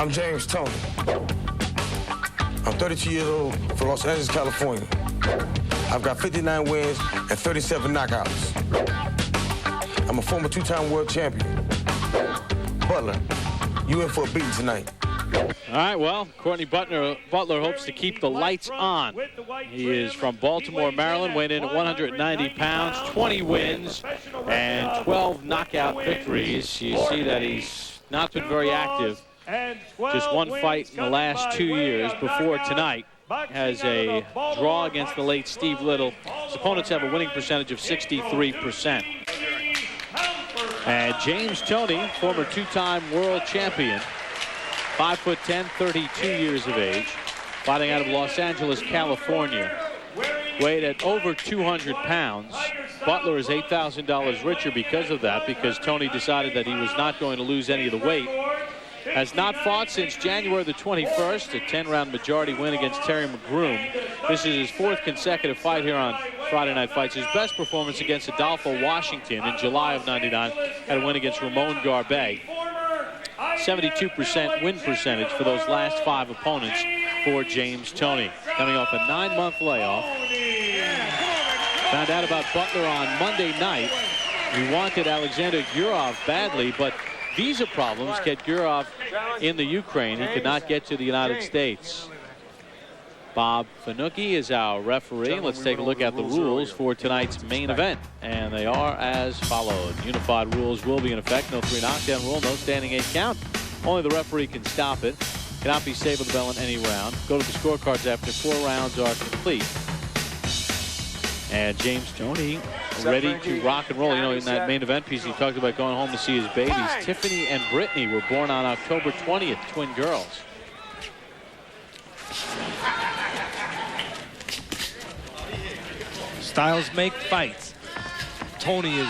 I'm James Toney. I'm 32 years old from Los Angeles, California. I've got 59 wins and 37 knockouts. I'm a former two-time world champion. Butler, you in for a beating tonight. All right, well, Courtney Butler hopes to keep the lights on. He is from Baltimore, Maryland, weighed in at 190 pounds, 20 wins, and 12 knockout victories. You see that he's not been very active. Just one fight in the last 2 years before tonight. Has a draw against the late Steve Little. His opponents have a winning percentage of 63%. And James Toney, former two-time world champion, 5'10", 32 years of age, fighting out of Los Angeles, California. Weighed at over 200 pounds. Butler is $8,000 richer because of that, because Toney decided that he was not going to lose any of the weight. Has not fought since January the 21st, a 10-round majority win against Terry McGroom. This is his fourth consecutive fight here on Friday Night Fights. His best performance against Adolfo Washington in July of '99, had a win against Ramon Garbet. 72% win percentage for those last 5 opponents for James Toney. Coming off a 9-month layoff. Found out about Butler on Monday night. He wanted Alexander Gurov badly, but visa problems kept Gurov in the Ukraine. He could not get to the United States. Bob Fanucchi is our referee. Let's take a look at the rules for tonight's main event. And they are as followed. Unified rules will be in effect. No 3 knockdown rule, no standing 8 count. Only the referee can stop it. Cannot be saved with the bell in any round. Go to the scorecards after 4 rounds are complete. And James Toney ready to rock and roll. You know, in that main event piece, he talked about going home to see his babies. Tiffany and Brittany were born on October 20th, twin girls. Styles make fights. Toney is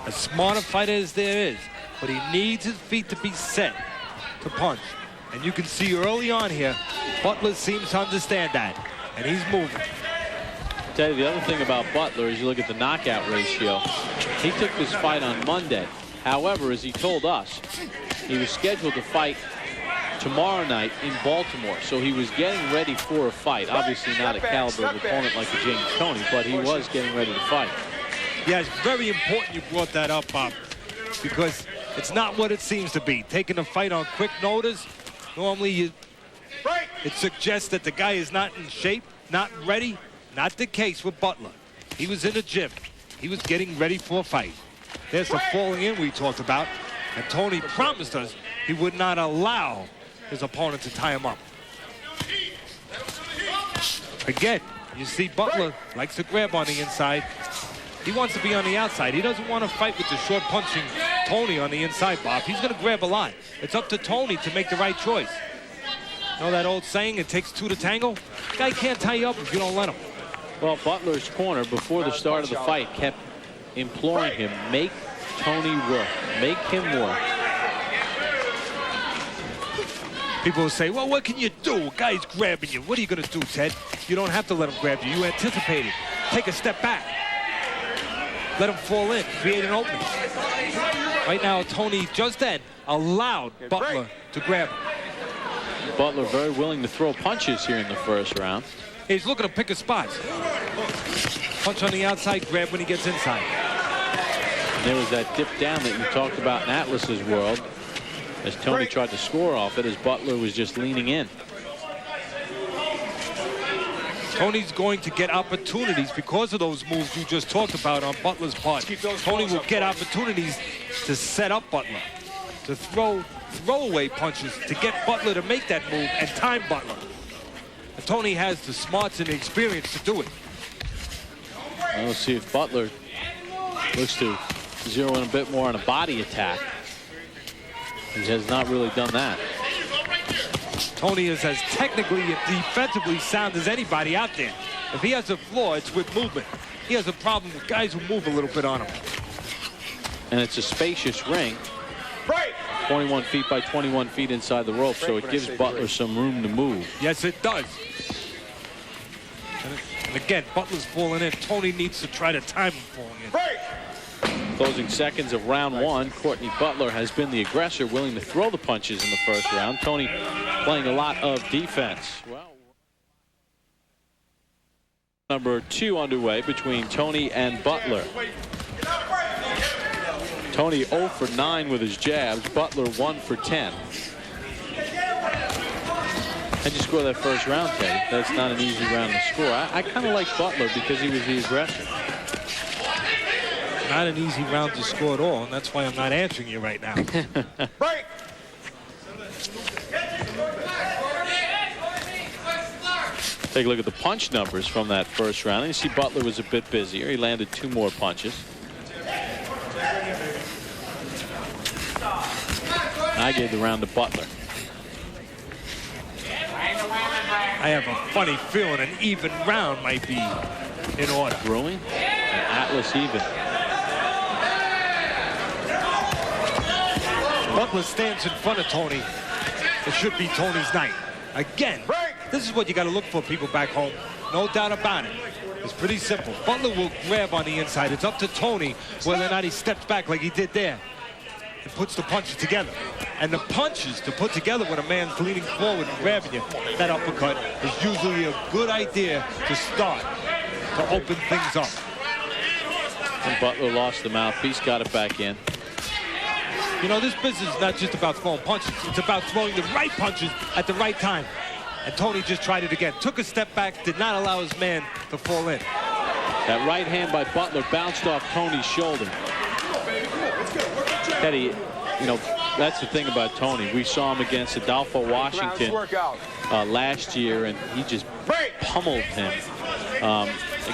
as smart a fighter as there is, but he needs his feet to be set to punch. And you can see early on here, Butler seems to understand that, and he's moving. I'll tell you the other thing about Butler is you look at the knockout ratio. He took this fight on Monday. However, as he told us, he was scheduled to fight tomorrow night in Baltimore, so he was getting ready for a fight. Obviously not a caliber of opponent like the James Toney, but he was getting ready to fight. Yeah, it's very important you brought that up, Bob, because it's not what it seems to be. Taking a fight on quick notice, normally it suggests that the guy is not in shape, not ready. Not the case with Butler. He was in the gym. He was getting ready for a fight. There's the falling in we talked about, and Toney promised us he would not allow his opponent to tie him up. Again, you see Butler likes to grab on the inside. He wants to be on the outside. He doesn't want to fight with the short punching Toney on the inside, Bob. He's going to grab a lot. It's up to Toney to make the right choice. You know that old saying, it takes 2 to tango? The guy can't tie you up if you don't let him. Well, Butler's corner before the start of the fight kept imploring him, make Toney work, make him work. People will say, well, what can you do? A guy's grabbing you. What are you going to do, Ted? You don't have to let him grab you. You anticipate it. Take a step back. Let him fall in. Create an opening. Right now, Toney just then allowed Butler to grab him. Butler very willing to throw punches here in the first round. He's looking to pick his spots. Punch on the outside, grab when he gets inside. And there was that dip down that you talked about in Atlas's world, as Toney tried to score off it, as Butler was just leaning in. Toney's going to get opportunities because of those moves you just talked about on Butler's part. Toney will get opportunities to set up Butler, to throw throwaway punches to get Butler to make that move and time Butler. And Toney has the smarts and the experience to do it. We'll see if Butler looks to zero in a bit more on a body attack. He has not really done that. Toney is as technically and defensively sound as anybody out there. If he has a flaw, it's with movement. He has a problem with guys who move a little bit on him. And it's a spacious ring. 21 feet by 21 feet inside the rope, so it gives Butler some room to move. Yes, it does. And again, Butler's falling in. Toney needs to try to time him falling in. Closing seconds of round one, Courtney Butler has been the aggressor, willing to throw the punches in the first round. Toney playing a lot of defense. Well, number 2 underway between Toney and Butler. Toney 0 for 9 with his jabs. Butler 1 for 10. How'd you score that first round, Teddy? That's not an easy round to score. I kind of like Butler because he was the aggressor. Not an easy round to score at all, and that's why I'm not answering you right now. Break. Take a look at the punch numbers from that first round. And you see Butler was a bit busier. He landed 2 more punches. I gave the round to Butler. I have a funny feeling an even round might be in order. Brewing and Atlas even. Butler stands in front of Toney. It should be Toney's night. Again, this is what you got to look for, people back home. No doubt about it. It's pretty simple. Butler will grab on the inside. It's up to Toney whether or not he steps back like he did there and puts the punches together. And the punches to put together when a man's leaning forward and grabbing you, that uppercut is usually a good idea to start to open things up. And Butler lost the mouthpiece, got it back in. You know, this business is not just about throwing punches. It's about throwing the right punches at the right time. And Toney just tried it again. Took a step back, did not allow his man to fall in. That right hand by Butler bounced off Toney's shoulder. Teddy, you know, that's the thing about Toney. We saw him against Adolfo Washington last year, and he just pummeled him.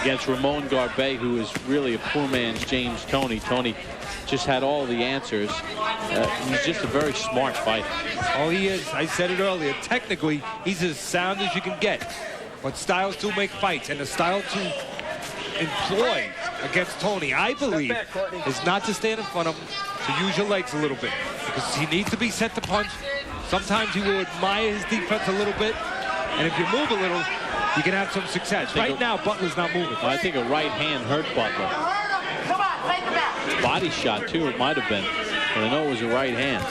Against Ramon Garbey, who is really a poor man's James Toney. Toney just had all the answers. He's just a very smart fighter. Oh, he is. I said it earlier. Technically, he's as sound as you can get. But styles do make fights, and the style to employ against Toney, I believe, is not to stand in front of him, to use your legs a little bit, because he needs to be set to punch. Sometimes he will admire his defense a little bit, and if you move a little, you can have some success. Right now, Butler's not moving. I think a right hand hurt Butler. Body shot, too, it might have been. But I know it was a right hand.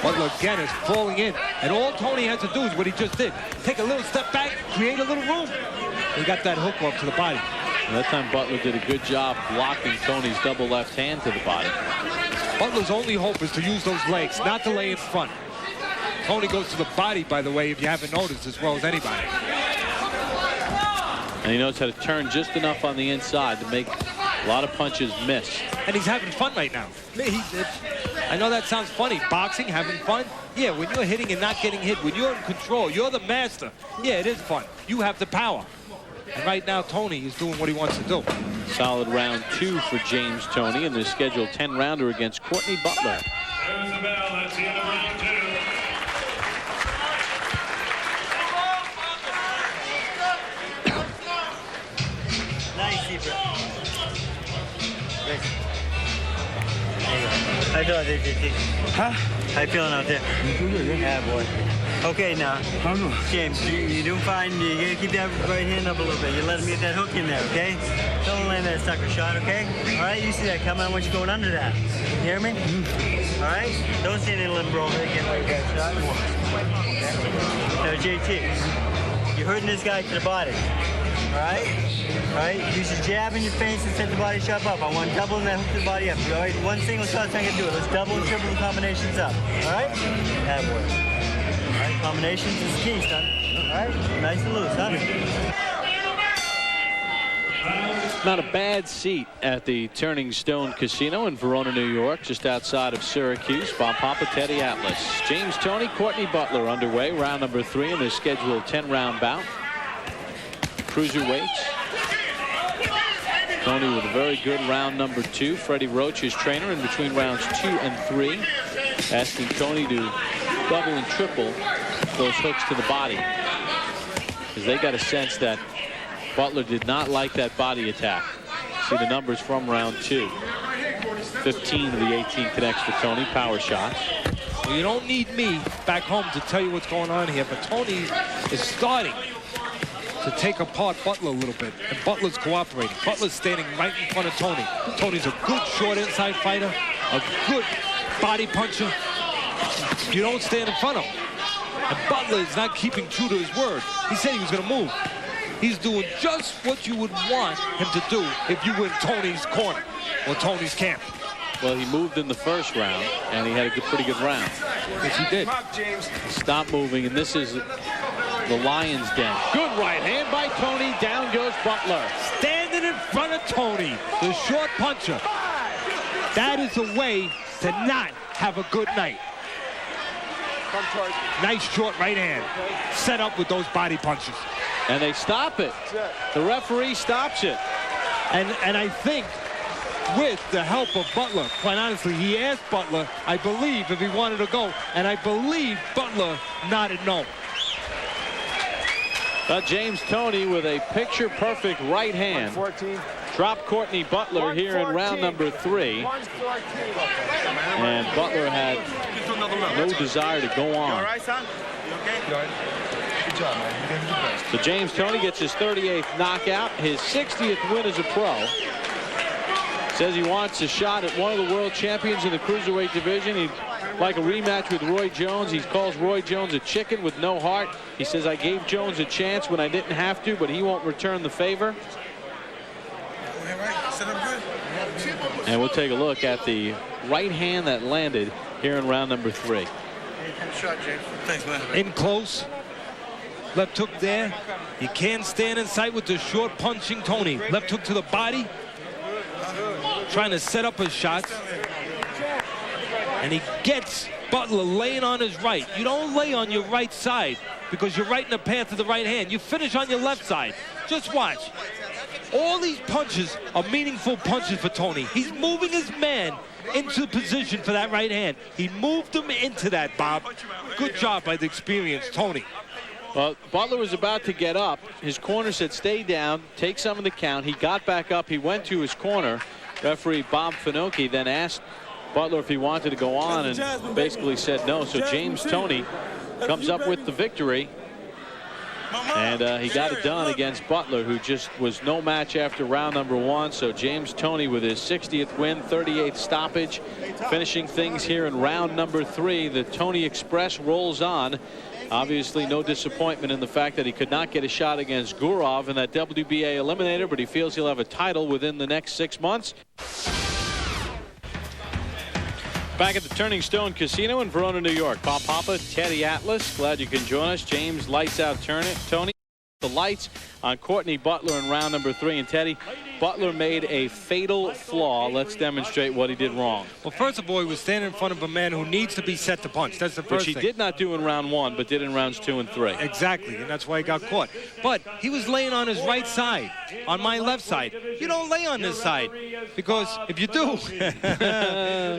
Butler again is falling in. And all Toney has to do is what he just did. Take a little step back, create a little room. He got that hook off to the body. And that time Butler did a good job blocking Toney's double left hand to the body. Butler's only hope is to use those legs, not to lay in front. Toney goes to the body, by the way, if you haven't noticed, as well as anybody. And he knows how to turn just enough on the inside to make a lot of punches miss. And he's having fun right now. I know that sounds funny. Boxing, having fun? Yeah, when you're hitting and not getting hit, when you're in control, you're the master. Yeah, it is fun. You have the power. And right now, Toney is doing what he wants to do. Solid round 2 for James Toney in the scheduled 10-rounder against Courtney Butler. There's the bell. That's the end of round 2. Nice, Zebra. How you feeling out there, JT? Huh? How you feeling out there? Yeah, boy. Okay, now, James, you're doing fine. You gotta keep that right hand up a little bit. You're letting me get that hook in there, okay? Don't land that sucker shot, okay? All right, you see that coming. I want you going under that. You hear me? All right? Don't stand there and let him roll there. Get away with that shot. Now, JT, you're hurting this guy to the body. All right? All right? Use your jab in your face and set the body shot up. I want doubling that hook to the body up. All right? One single shot's not gonna do it. Let's double and triple the combinations up. All right? That works. All right? Combinations is key, son. All right? Nice and loose, huh? Not a bad seat at the Turning Stone Casino in Verona, New York, just outside of Syracuse. Bob Papa, Teddy Atlas. James Toney, Courtney Butler underway. Round number 3 in their scheduled 10-round bout. Cruiserweights. Toney with a very good round number 2. Freddie Roach, his trainer, in between rounds 2 and 3, asking Toney to double and triple those hooks to the body, because they got a sense that Butler did not like that body attack. See the numbers from round 2. 15 of the 18 connects for Toney. Power shots. Well, you don't need me back home to tell you what's going on here, but Toney is starting to take apart Butler a little bit, and Butler's cooperating. Butler's standing right in front of Toney. Tony's a good short inside fighter, a good body puncher. You don't stand in front of him. And Butler is not keeping true to his word. He said he was going to move. He's doing just what you would want him to do if you were in Toney's corner or Toney's camp. Well, he moved in the first round, and he had a pretty good round. Yes, he did. Stop moving, and this is the Lions' den. Good right hand by Toney. Down goes Butler. Standing in front of Toney, the short puncher. That is a way to not have a good night. Nice short right hand. Set up with those body punches. And they stop it. The referee stops it. And I think with the help of Butler, quite honestly, he asked Butler, I believe, if he wanted to go. And I believe Butler nodded no. James Toney with a picture-perfect right hand dropped Courtney Butler here in round number 3. And Butler had no desire to go on. So James Toney gets his 38th knockout, his 60th win as a pro. Says he wants a shot at one of the world champions in the cruiserweight division. He'd like a rematch with Roy Jones. He calls Roy Jones a chicken with no heart. He says, I gave Jones a chance when I didn't have to, but he won't return the favor. And we'll take a look at the right hand that landed here in round number 3. Thanks, man. In close. Left hook there. He can't stand in sight with the short punching Toney. Left hook to the body. Trying to set up his shots. And he gets Butler laying on his right. You don't lay on your right side because you're right in the path of the right hand. You finish on your left side. Just watch. All these punches are meaningful punches for Toney. He's moving his man into position for that right hand. He moved him into that, Bob. Good job by the experienced Toney. Well, Butler was about to get up. His corner said, stay down, take some of the count. He got back up. He went to his corner. Referee Bob Finocchi then asked Butler if he wanted to go on and basically said no. So James Toney comes up with the victory. And he got it done against Butler, who just was no match after round number 1. So James Toney with his 60th win, 38th stoppage, finishing things here in round number 3. The Toney Express rolls on. Obviously, no disappointment in the fact that he could not get a shot against Gurov in that WBA eliminator, but he feels he'll have a title within the next 6 months. Back at the Turning Stone Casino in Verona, New York. Bob Papa, Teddy Atlas, glad you can join us. James lights out Toney. The lights on Courtney Butler in round number 3. And Teddy, Butler made a fatal flaw. Let's demonstrate what he did wrong. Well, first of all, he was standing in front of a man who needs to be set to punch. That's the first thing. Which he did not do in round 1, but did in rounds 2 and 3. Exactly, and that's why he got caught. But he was laying on his right side, on my left side. You don't lay on this side, because if you do,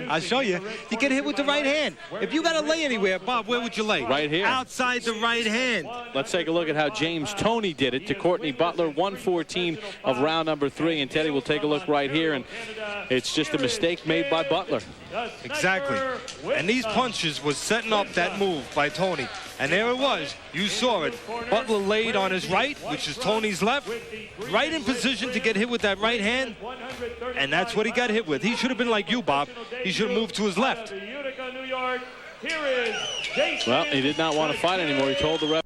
I'll show you, you get hit with the right hand. If you got to lay anywhere, Bob, where would you lay? Right here. Outside the right hand. Let's take a look at how James Toney did it to Courtney Butler, 114 of round number 3. And Teddy will take a look right here, and it's just a mistake made by Butler. Exactly. And these punches was setting up that move by Toney. And there it was. You saw it. Butler laid on his right, which is Toney's left, right in position to get hit with that right hand. And that's what he got hit with. He should have been like you, Bob. He should have moved to his left. Well, he did not want to fight anymore. He told the ref